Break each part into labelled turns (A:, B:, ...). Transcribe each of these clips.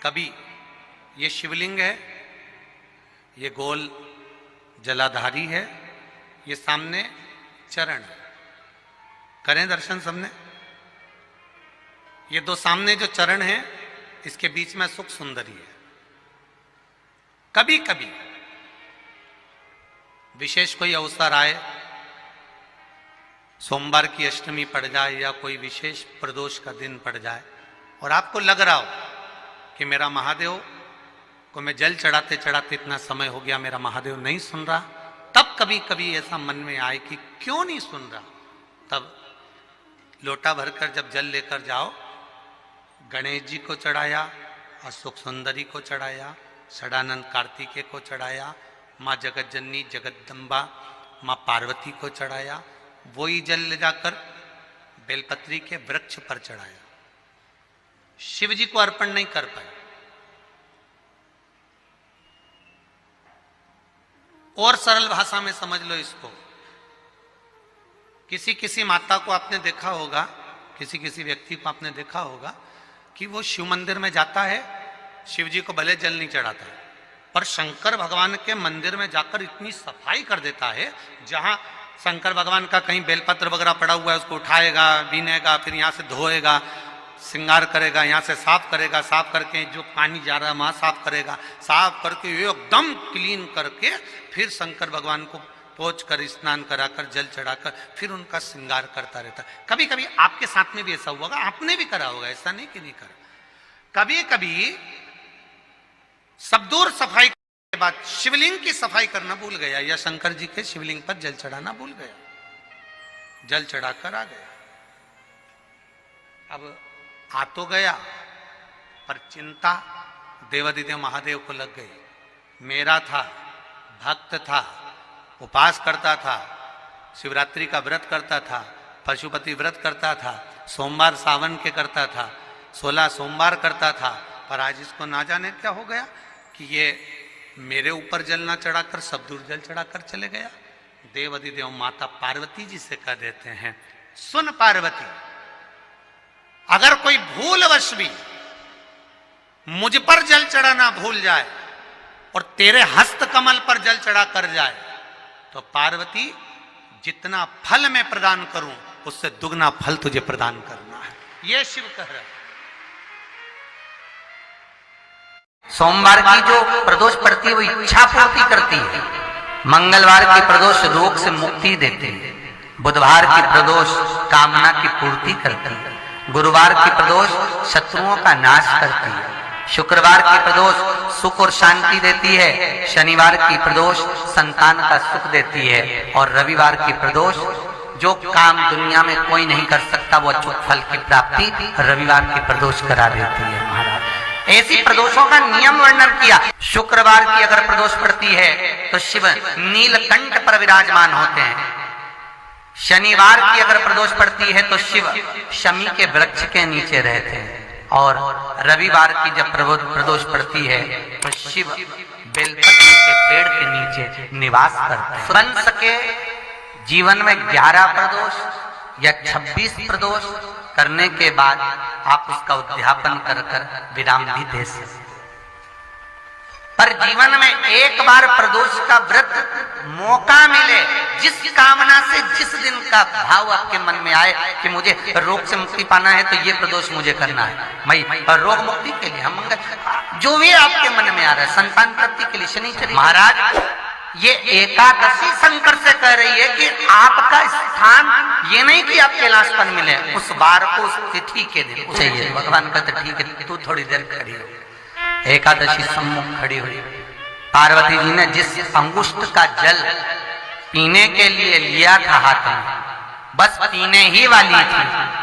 A: कभी ये शिवलिंग है, ये गोल जलाधारी है, ये सामने चरण है। करें दर्शन सबने। ये दो सामने जो चरण है, इसके बीच में सुख सुंदरी है। कभी कभी विशेष कोई अवसर आए, सोमवार की अष्टमी पड़ जाए या कोई विशेष प्रदोष का दिन पड़ जाए और आपको लग रहा हो कि मेरा महादेव को मैं जल चढ़ाते चढ़ाते इतना समय हो गया, मेरा महादेव नहीं सुन रहा, तब कभी कभी ऐसा मन में आए कि क्यों नहीं सुन रहा, तब लोटा भरकर जब जल लेकर जाओ, गणेश जी को चढ़ाया, अशोक सुंदरी को चढ़ाया, षडानंद कार्तिकेय को चढ़ाया, माँ जगत जननी जगदम्बा माँ पार्वती को चढ़ाया, वही जल ले जाकर बेलपत्री के वृक्ष पर चढ़ाया। शिव जी को अर्पण नहीं कर पाए। और सरल भाषा में समझ लो इसको, किसी किसी माता को आपने देखा होगा, किसी किसी व्यक्ति को आपने देखा होगा कि वो शिव मंदिर में जाता है, शिव जी को भले जल नहीं चढ़ाता है, पर शंकर भगवान के मंदिर में जाकर इतनी सफाई कर देता है, जहां शंकर भगवान का कहीं बेलपत्र वगैरह पड़ा हुआ है उसको उठाएगा, बीनेगा, फिर यहाँ से धोएगा, श्रृंगार करेगा, यहाँ से साफ करेगा, साफ करके जो पानी जा रहा है वहां साफ करेगा, साफ करके एकदम क्लीन करके फिर शंकर भगवान को पोंछ कर स्नान कराकर जल चढ़ाकर फिर उनका श्रृंगार करता रहता है। कभी कभी आपके साथ में भी ऐसा हुआ होगा, आपने भी करा होगा, ऐसा नहीं कि नहीं करा। कभी कभी सब दूर सफाई के बाद शिवलिंग की सफाई करना भूल गया या शंकर जी के शिवलिंग पर जल चढ़ाना भूल गया, जल चढ़ाकर आ गया। अब आ तो गया, पर चिंता देवादिदेव महादेव को लग गई। मेरा था, भक्त था, उपास करता था, शिवरात्रि का व्रत करता था, पशुपति व्रत करता था, सोमवार सावन के करता था, 16 सोमवार करता था, पर आज इसको ना जाने क्या हो गया कि ये मेरे ऊपर जल ना चढ़ाकर सब दूर जल चढ़ाकर चले गया। देव अधिदेव माता पार्वती जी से कह देते हैं, सुन पार्वती, अगर कोई भूलवश भी मुझ पर जल चढ़ाना भूल जाए और तेरे हस्त कमल पर जल चढ़ा कर जाए, तो पार्वती जितना फल मैं प्रदान करूं उससे दुगना फल तुझे प्रदान करना है। यह शिव कह रहा है।
B: सोमवार की जो प्रदोष पड़ती है वो इच्छा पूर्ति करती है, मंगलवार की प्रदोष रोग से मुक्ति देती है, बुधवार की प्रदोष कामना की पूर्ति करती है, गुरुवार की प्रदोष शत्रुओं का नाश करती है, शुक्रवार की प्रदोष सुख और शांति देती है, शनिवार की प्रदोष संतान का सुख देती है, और रविवार की प्रदोष जो काम दुनिया में कोई नहीं कर सकता वो अचूक फल की प्राप्ति रविवार की प्रदोष करा देती है। महाराज ऐसी प्रदोषों का नियम वर्णन किया। शुक्रवार की अगर प्रदोष पड़ती है तो शिव नीलकंठ पर विराजमान होते हैं, शनिवार की अगर प्रदोष पड़ती है तो शिव शमी के वृक्ष के नीचे रहते हैं, और रविवार की जब प्रदोष पड़ती है तो शिव बेलपत्र के पेड़ के नीचे निवास करते हैं। बन सके जीवन में 11 प्रदोष या 26 प्रदोष करने के बाद आप उसका उद्यापन कर कर विराम भी दे सकते, पर जीवन में एक बार प्रदोष का व्रत मौका मिले, जिस कामना से जिस दिन का भाव आपके मन में आए कि मुझे रोग से मुक्ति पाना है तो ये प्रदोष मुझे करना है, मैं रोग मुक्ति के लिए, हम जो भी आपके मन में आ रहा है, संतान प्राप्ति के लिए शनिचरी। महाराज ये एकादशी शंकर से कह रही है कि आपका स्थान ये नहीं कि आप कैलाश पर मिले, उस बार को उस तिथि के दिन चाहिए। भगवान कहते ठीक है, तू थोड़ी देर खड़ी हो। एकादशी सम्मुख खड़ी हुई, पार्वती जी ने जिस अंगुष्ठ का जल पीने के लिए लिया था हाथ में, बस पीने ही वाली थी,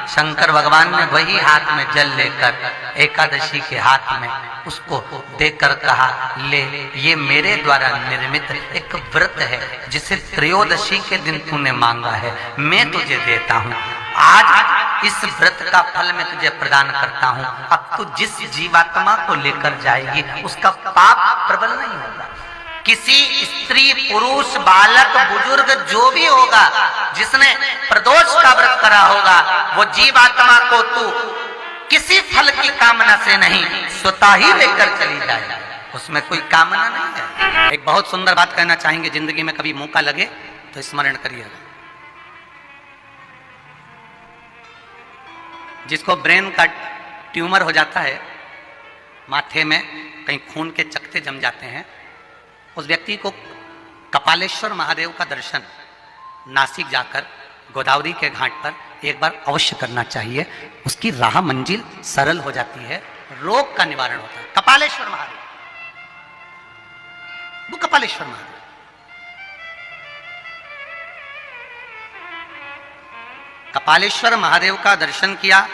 B: शंकर भगवान ने वही हाथ में जल लेकर एकादशी के हाथ में उसको देकर कहा, ले ये मेरे द्वारा निर्मित एक व्रत है जिसे त्रयोदशी के दिन तूने मांगा है, मैं तुझे देता हूँ, आज इस व्रत का फल मैं तुझे प्रदान करता हूँ। अब तू जिस जीवात्मा को लेकर जाएगी उसका पाप प्रबल नहीं होगा। किसी स्त्री पुरुष बालक बुजुर्ग जो भी होगा जिसने प्रदोष का व्रत करा होगा, वो जीवात्मा को तू किसी फल की कामना से नहीं, स्वतः ही लेकर चली जाए, उसमें कोई कामना नहीं है। एक बहुत सुंदर बात कहना चाहेंगे, जिंदगी में कभी मौका लगे तो स्मरण करिएगा। जिसको ब्रेन का ट्यूमर हो जाता है, माथे में कहीं खून के चकते जम जाते हैं, उस व्यक्ति को कपालेश्वर महादेव का दर्शन नासिक जाकर गोदावरी के घाट पर एक बार अवश्य करना चाहिए। उसकी राह मंजिल सरल हो जाती है, रोग का निवारण होता है। कपालेश्वर महादेव, वो कपालेश्वर महादेव। कपालेश्वर महादेव का दर्शन किया,